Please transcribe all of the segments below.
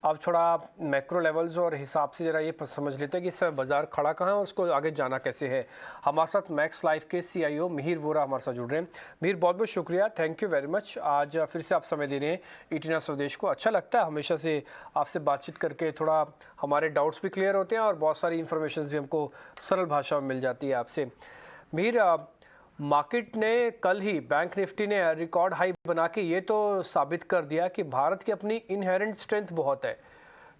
अब थोड़ा macro levels और हिसाब से ज़रा ये समझ लेते हैं कि इस समय बाजार खड़ा कहाँ है और उसको आगे जाना कैसे है। हमारे साथ मैक्स लाइफ के सीईओ मिहिर वोरा हमारे साथ जुड़ रहे हैं। मिहिर, बहुत बहुत शुक्रिया, थैंक यू वेरी मच। आज फिर से आप समय दे रहे हैं ईटीना स्वदेश को। अच्छा लगता है हमेशा से आपसे बातचीत करके, थोड़ा हमारे डाउट्स भी क्लियर होते हैं और बहुत सारी इन्फॉर्मेशन भी हमको सरल भाषा में मिल जाती है आपसे। मिहिर, मार्केट ने कल ही बैंक निफ्टी ने रिकॉर्ड हाई बना के ये तो साबित कर दिया कि भारत की अपनी इनहेरेंट स्ट्रेंथ बहुत है,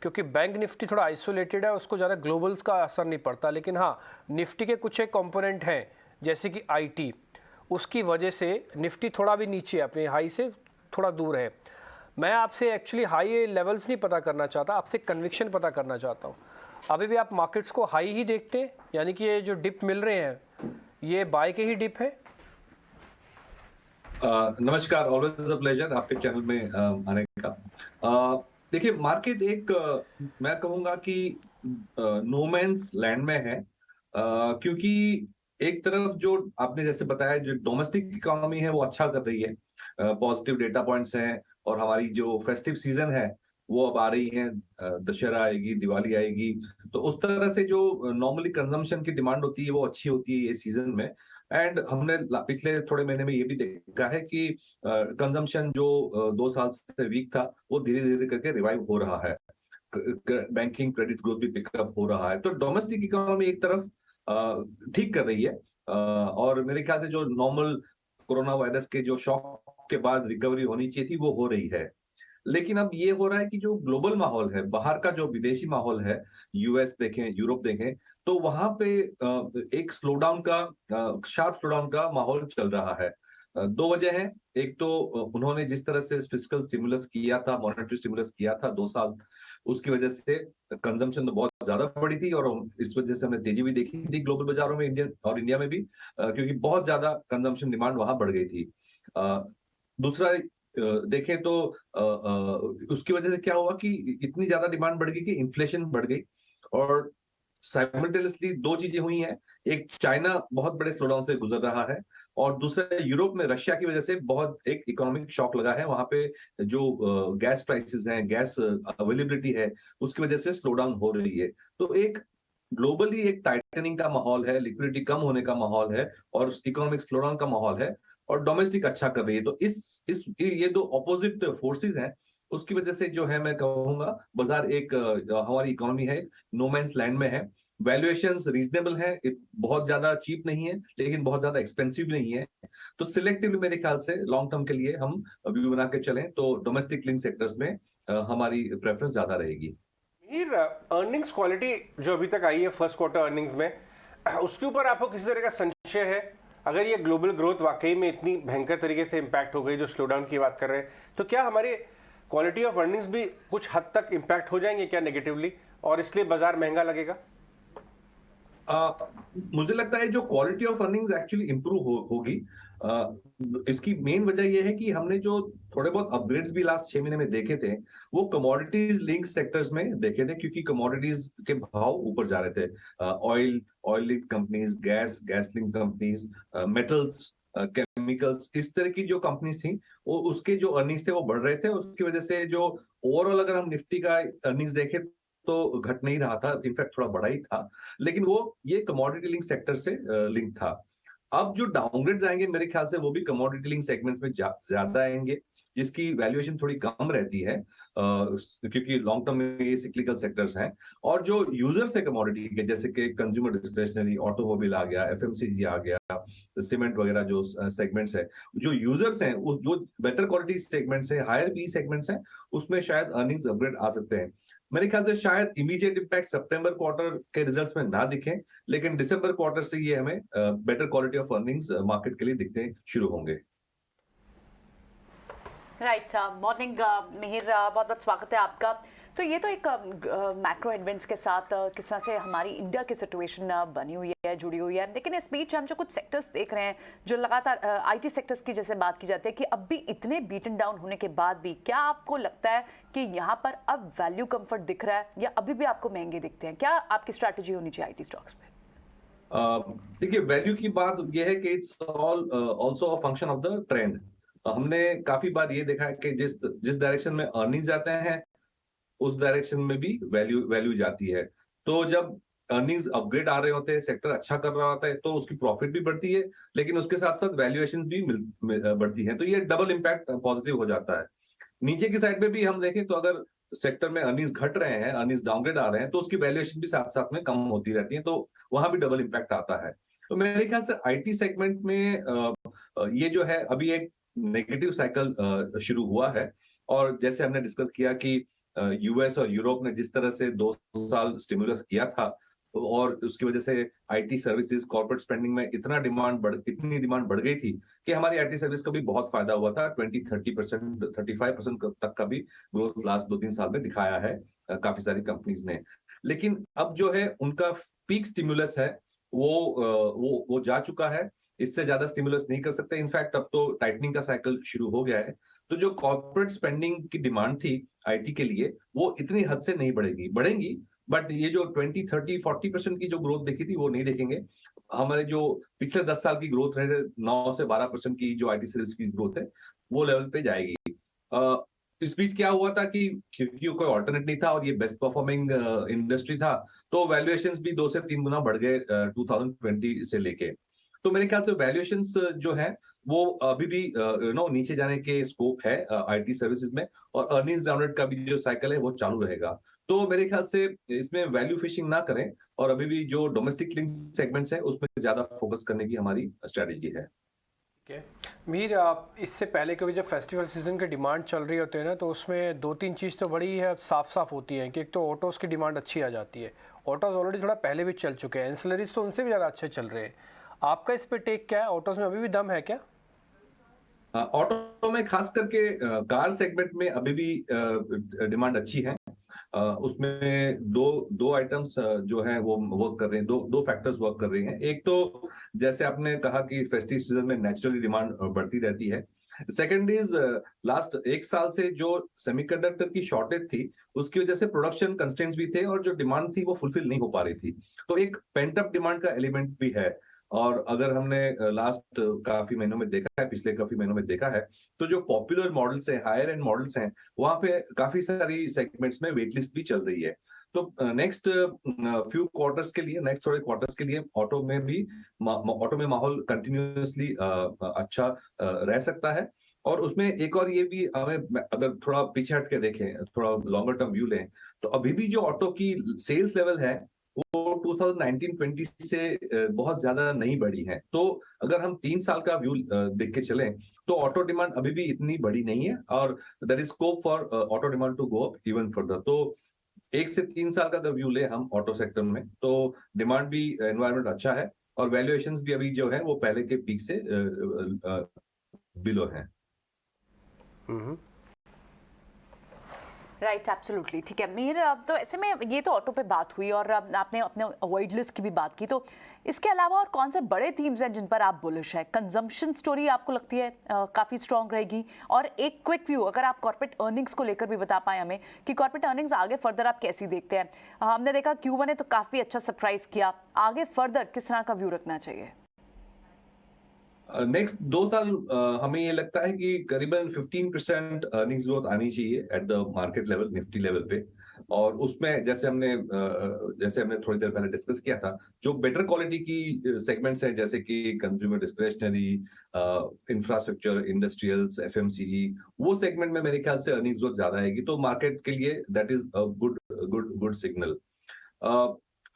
क्योंकि बैंक निफ्टी थोड़ा आइसोलेटेड है, उसको ज़्यादा ग्लोबल्स का असर नहीं पड़ता। लेकिन हाँ, निफ्टी के कुछ एक कंपोनेंट हैं जैसे कि आईटी, उसकी वजह से निफ्टी थोड़ा भी नीचे है, अपने हाई से थोड़ा दूर है। मैं आपसे एक्चुअली हाई लेवल्स नहीं पता करना चाहता, आपसे कन्विक्शन पता करना चाहता हूँ। अभी भी आप मार्केट्स को हाई ही देखते हैं, यानी कि ये जो डिप मिल रहे हैं ये बाय के ही डिप है? नमस्कार, ऑलवेज अ प्लेजर आपके चैनल में आने का। देखिए, मार्केट एक मैं कहूंगा कि नो मैन्स लैंड में है, क्योंकि एक तरफ जो आपने जैसे बताया, जो डोमेस्टिक इकोनॉमी है वो अच्छा कर रही है, पॉजिटिव डेटा पॉइंट्स हैं, और हमारी जो फेस्टिव सीजन है वो अब आ रही है, दशहरा आएगी, दिवाली आएगी, तो उस तरह से जो नॉर्मली कंजम्पशन की डिमांड होती है वो अच्छी होती है ये सीजन में। एंड हमने पिछले थोड़े महीने में ये भी देखा है कि कंजम्पशन जो 2 साल से वीक था वो धीरे धीरे करके रिवाइव हो रहा है। बैंकिंग क्रेडिट ग्रोथ भी पिकअप हो रहा है, तो डोमेस्टिक इकोनॉमी एक तरफ ठीक कर रही है, और मेरे ख्याल से जो नॉर्मल कोरोना वायरस के जो शॉक के बाद रिकवरी होनी चाहिए थी वो हो रही है। लेकिन अब ये हो रहा है कि जो ग्लोबल माहौल है, बाहर का जो विदेशी माहौल है, यूएस देखें, यूरोप देखें, तो वहां पे एक स्लोडाउन का, शार्प स्लोडाउन का माहौल चल रहा है। दो वजह है। एक तो उन्होंने जिस तरह से फिस्कल स्टिमुलस किया था, मॉनेटरी स्टिमुलस किया था 2 साल, उसकी वजह से कंजम्पशन तो बहुत ज्यादा बढ़ी थी, और इस वजह से हमने तेजी भी देखी थी ग्लोबल बाजारों में, इंडियन और इंडिया में भी, क्योंकि बहुत ज्यादा कंजम्पशन डिमांड वहां बढ़ गई थी। दूसरा देखें तो उसकी वजह से क्या हुआ कि इतनी ज्यादा डिमांड बढ़ गई कि इन्फ्लेशन बढ़ गई, और साइमल्टेनियसली दो चीजें हुई हैं। एक, चाइना बहुत बड़े स्लोडाउन से गुजर रहा है, और दूसरा, यूरोप में रशिया की वजह से बहुत एक इकोनॉमिक शॉक लगा है। वहां पे जो गैस प्राइसेस हैं, गैस अवेलेबिलिटी है, उसकी वजह से स्लो डाउन हो रही है। तो एक ग्लोबली एक टाइटनिंग का माहौल है, लिक्विडिटी कम होने का माहौल है, और इकोनॉमिक स्लो डाउन का माहौल है, और डोमेस्टिक अच्छा कर रही है। तो इस ये दो ऑपोजिट फोर्सेस हैं, उसकी वजह से जो है मैं कहूंगा बाजार एक हमारी इकोनॉमी है नो मैन्स लैंड में है। वैल्यूएशंस रीजनेबल है, बहुत ज्यादा चीप नहीं है लेकिन बहुत ज्यादा एक्सपेंसिव नहीं है। तो सिलेक्टिवली मेरे ख्याल से लॉन्ग टर्म के लिए हम व्यू बना के चलें तो डोमेस्टिक लिंक सेक्टर्स में हमारी प्रेफरेंस ज्यादा रहेगी। हीर, अर्निंग्स क्वालिटी जो अभी तक आई है फर्स्ट क्वार्टर अर्निंग्स में, उसके ऊपर आपको किसी तरह का संशय है? अगर ये ग्लोबल ग्रोथ वाकई में इतनी भयंकर तरीके से इंपैक्ट हो गई, जो स्लो डाउन की बात कर रहे हैं, तो क्या हमारे क्वालिटी ऑफ अर्निंग्स भी कुछ हद तक इंपैक्ट हो जाएंगे क्या नेगेटिवली, और इसलिए बाजार महंगा लगेगा? मुझे लगता है जो quality of earnings actually improve होगी। इसकी मेन वजह यह है कि हमने जो थोड़े बहुत अपग्रेड्स भी लास्ट 6 महीने में देखे थे, वो कमोडिटीज लिंक सेक्टर्स में देखे थे, क्योंकि कमोडिटीज के भाव ऊपर जा रहे थे। Oil oil link companies, gas link companies, metals, chemicals, इस तरह की जो कंपनीज थी, वो उसके जो अर्निंग्स थे वो बढ़ रहे थे। उसकी वजह से जो ओवरऑल अगर हम निफ्टी का अर्निंग्स देखें तो घट नहीं रहा था, इनफैक्ट थोड़ा बढ़ा ही था, लेकिन वो ये कमोडिटी लिंक सेक्टर से लिंक था। अब जो डाउनग्रेड्स आएंगे मेरे ख्याल से वो भी कमोडिटी लिंक सेगमेंट्स में ज्यादा आएंगे, जिसकी वैल्यूएशन थोड़ी कम रहती है, क्योंकि लॉन्ग टर्म में ये सिक्लिकल सेक्टर्स हैं। और जो यूजर्स है कमोडिटी के, जैसे कि कंज्यूमर डिस्क्रिशनरी, ऑटोमोबाइल आ गया, एफएमसीजी आ गया, सीमेंट वगैरह जो सेगमेंट्स है, जो यूजर्स हैं, उस जो बेटर क्वालिटी सेगमेंट्स है, हायर पी सेगमेंट्स हैं, उसमें शायद अर्निंग्स अपग्रेड आ सकते हैं। मेरे ख्याल से शायद इमीडिएट इंपैक्ट सितंबर क्वार्टर के रिजल्ट्स में ना दिखे, लेकिन दिसंबर क्वार्टर से ये हमें better quality of earnings market के लिए दिखते शुरू होंगे। राइट, मॉर्निंग मिहिर, बहुत बहुत स्वागत है आपका। तो ये तो एक मैक्रो हेडविंड्स के साथ किस तरह से हमारी इंडिया की सिचुएशन बनी हुई है, जुड़ी हुई है, लेकिन इस बीच हम जो कुछ सेक्टर्स देख रहे हैं, जो लगातार आईटी सेक्टर्स की जैसे बात की जाती है कि अब भी इतने बीटन डाउन होने के बाद भी, क्या आपको लगता है कि यहाँ पर अब वैल्यू कंफर्ट दिख रहा है या अभी भी आपको महंगे दिखते हैं? क्या आपकी स्ट्रैटेजी होनी चाहिए आईटी स्टॉक्स पे? देखिए, वैल्यू की बात यह है कि it's all also a function of the trend. हमने काफी बार ये देखा है कि जिस जिस डायरेक्शन में अर्निंग जाते हैं उस डायरेक्शन में भी वैल्यू जाती है। तो जब अर्निंग्स अपग्रेड आ रहे होते हैं, सेक्टर अच्छा कर रहा होता है, तो उसकी प्रॉफिट भी बढ़ती है, लेकिन उसके साथ साथ वैल्यूएशंस भी बढ़ती है। तो ये डबल इम्पैक्ट पॉजिटिव हो जाता है। नीचे की साइड पे भी हम देखें तो अगर सेक्टर में अर्निंग्स घट रहे हैं, अर्निंग्स डाउनग्रेड आ रहे हैं, तो उसकी वैल्यूएशन भी साथ साथ में कम होती रहती है, तो वहां भी डबल इम्पैक्ट आता है। तो मेरे ख्याल से आईटी सेगमेंट में ये जो है अभी एक नेगेटिव साइकिल शुरू हुआ है। और जैसे हमने डिस्कस किया कि यूएस और यूरोप ने जिस तरह से 2 साल स्टिमुलस किया था, और उसकी वजह से आईटी सर्विसेज कॉर्पोरेट स्पेंडिंग में इतनी डिमांड बढ़ गई थी कि हमारी आईटी सर्विस को भी बहुत फायदा हुआ था। 20-30%, 35% तक का भी ग्रोथ लास्ट 2-3 साल में दिखाया है काफी सारी कंपनीज ने। लेकिन अब जो है उनका पीक स्टिमुलस है वो जा चुका है। इससे ज्यादा स्टिमुलस नहीं कर सकते। इनफैक्ट अब तो टाइटनिंग का साइकिल शुरू हो गया है। तो जो कॉर्पोरेट स्पेंडिंग की डिमांड थी आईटी के लिए, वो इतनी हद से नहीं बढ़ेंगी, बट ये जो 20-30-40% की जो ग्रोथ देखी थी वो नहीं देखेंगे। हमारे जो पिछले 10 साल की ग्रोथ रहे 9 से 12% की जो आईटी सर्विस की ग्रोथ है, वो लेवल पे जाएगी। इस बीच क्या हुआ था कि क्योंकि कोई ऑल्टरनेट नहीं था और ये बेस्ट परफॉर्मिंग इंडस्ट्री था, तो वैल्यूएशंस भी 2 से 3 गुना बढ़ गए 2020 से लेके। तो मेरे ख्याल से वैल्यूएशंस जो है वो अभी भी नीचे जाने के स्कोप है आईटी सर्विसेज में, और अर्निंग्स डाउनवर्ड का भी जो साइकिल है वो चालू रहेगा। तो मेरे ख्याल से इसमें वैल्यू फिशिंग ना करें, और अभी भी जो डोमेस्टिक लिंक सेगमेंट्स है उसमें ज्यादा फोकस करने की हमारी स्ट्रेटेजी है। ठीक है मीर, आप इससे पहले क्योंकि जब फेस्टिवल सीजन की डिमांड चल रही होती है ना, तो उसमें 2-3 चीज़ तो बड़ी है साफ होती है कि एक तो ऑटोज़ की डिमांड अच्छी आ जाती है। ऑटोज़ ऑलरेडी थोड़ा पहले भी चल चुके हैं, एंसिलरीज तो उनसे भी ज़्यादा अच्छे चल रहे हैं। आपका इस पे टेक क्या है? ऑटोज़ में अभी भी दम है क्या? ऑटो में खास करके कार सेगमेंट में अभी भी डिमांड अच्छी है। उसमें दो आइटम्स जो है वो वर्क कर रहे हैं, दो फैक्टर्स वर्क कर रहे हैं। एक तो जैसे आपने कहा कि फेस्टिव सीजन में नेचुरली डिमांड बढ़ती रहती है। सेकंड इज लास्ट 1 साल से जो सेमीकंडक्टर की शॉर्टेज थी, उसकी वजह से प्रोडक्शन कंस्ट्रेंट्स भी थे और जो डिमांड थी वो फुलफिल नहीं हो पा रही थी। तो एक पेंट अप डिमांड का एलिमेंट भी है। और अगर हमने लास्ट काफी महीनों में देखा है, पिछले काफी महीनों में देखा है, तो जो पॉपुलर मॉडल्स हैं, हायर एंड मॉडल्स हैं, वहां पे काफी सारी सेगमेंट्स में वेट लिस्ट भी चल रही है। तो नेक्स्ट फ्यू क्वार्टर्स के लिए, नेक्स्ट थोड़े क्वार्टर्स के लिए ऑटो में माहौल कंटिन्यूअसली अच्छा रह सकता है। और उसमें एक और ये भी हमें, अगर थोड़ा पीछे हट के देखें, थोड़ा लॉन्गर टर्म व्यू लें, तो अभी भी जो ऑटो की सेल्स लेवल है वो 2019-20 से बहुत ज्यादा नहीं बढ़ी है। तो अगर हम 3 साल का व्यू देख के चलें, तो ऑटो डिमांड अभी भी इतनी बड़ी नहीं है, और there is scope for auto demand to go up even further. तो 1 से 3 साल का अगर व्यू ले हम ऑटो सेक्टर में, तो डिमांड भी, एनवायरमेंट अच्छा है, और वैल्यूएशंस भी अभी जो है वो पहले के पीक से बिलो है। Right, absolutely. ठीक है मीर, अब तो ऐसे में ये तो ऑटो पे बात हुई और आपने अपने अवॉइड लिस्ट की भी बात की, तो इसके अलावा और कौन से बड़े थीम्स हैं जिन पर आप बुलिश है? कंजम्पशन स्टोरी आपको लगती है काफ़ी स्ट्रॉन्ग रहेगी? और एक क्विक व्यू अगर आप कॉर्पोरेट अर्निंग्स को लेकर भी बता पाए हमें कि कॉर्पोरेट अर्निंग्स आगे फर्दर आप कैसी देखते हैं? हमने देखा Q1 ने तो काफ़ी अच्छा सरप्राइज किया, आगे फर्दर किस तरह का व्यू रखना चाहिए? नेक्स्ट 2 साल हमें ये लगता है कि करीबन 15% अर्निंग्स ग्रोथ आनी चाहिए at the market level, Nifty level पे। और उसमें जैसे हमने थोड़ी देर पहले डिस्कस किया था, जो बेटर क्वालिटी की सेगमेंट्स हैं, जैसे कि consumer discretionary, infrastructure, industrials, FMCG, वो सेगमेंट में मेरे ख्याल से अर्निंग्स ग्रोथ ज्यादा आएगी। तो मार्केट के लिए that is a good signal.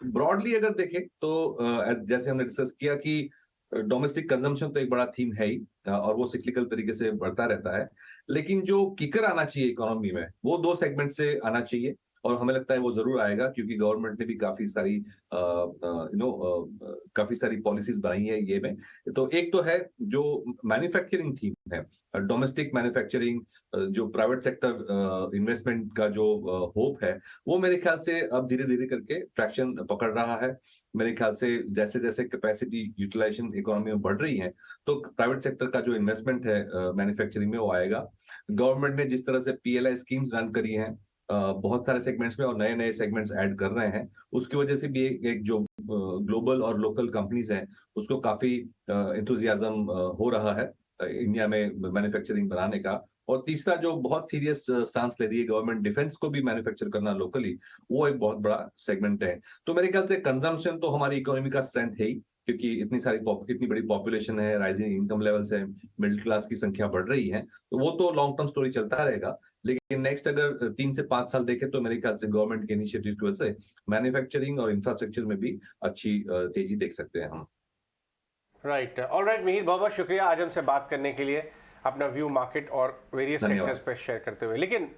Broadly अगर देखें तो जैसे हमने डिस्कस किया कि डोमेस्टिक कंजम्पशन तो एक बड़ा थीम है ही, और वो सिक्लिकल तरीके से बढ़ता रहता है। लेकिन जो किकर आना चाहिए इकोनॉमी में, वो 2 सेगमेंट से आना चाहिए, और हमें लगता है वो जरूर आएगा, क्योंकि गवर्नमेंट ने भी काफी सारी पॉलिसीज बनाई है ये में। तो एक तो है जो मैन्युफैक्चरिंग थीम है, डोमेस्टिक मैन्युफैक्चरिंग, जो प्राइवेट सेक्टर इन्वेस्टमेंट का जो होप है, वो मेरे ख्याल से अब धीरे धीरे करके ट्रैक्शन पकड़ रहा है। मेरे ख्याल से जैसे जैसे कैपेसिटी यूटिलाइजेशन इकोनॉमी में बढ़ रही है, तो प्राइवेट सेक्टर का जो इन्वेस्टमेंट है मैन्युफैक्चरिंग में, वो आएगा। गवर्नमेंट ने जिस तरह से PLI स्कीम्स रन करी हैं बहुत सारे सेगमेंट्स में, और नए नए सेगमेंट्स ऐड कर रहे हैं, उसकी वजह से भी एक जो ग्लोबल और लोकल कंपनीज हैं उसको काफी इंथुजियाज्म हो रहा है इंडिया में मैन्युफैक्चरिंग बनाने का। और तीसरा जो बहुत सीरियस स्टांस ले रही है गवर्नमेंट, डिफेंस को भी मैन्युफैक्चर करना लोकली, वो एक बहुत बड़ा सेगमेंट है। तो मेरे ख्याल से कंजम्पशन तो हमारी इकोनॉमी का स्ट्रेंथ है ही, क्योंकि इतनी बड़ी पॉपुलेशन है, राइजिंग इनकम लेवल्स है, मिडिल क्लास की संख्या बढ़ रही है, तो वो तो लॉन्ग टर्म स्टोरी चलता रहेगा। लेकिन नेक्स्ट अगर 3 से 5 साल देखें तो मेरे ख्याल से गवर्नमेंट के इनिशिएटिव की वजह से मैन्युफैक्चरिंग और इंफ्रास्ट्रक्चर में भी अच्छी तेजी देख सकते हैं हम। राइट, ऑल राइट मिहिर, बहुत बहुत शुक्रिया आज हमसे बात करने के लिए, अपना व्यू मार्केट और वेरियस धन्यवाद। सेक्टर्स पे शेयर करते हुए। लेकिन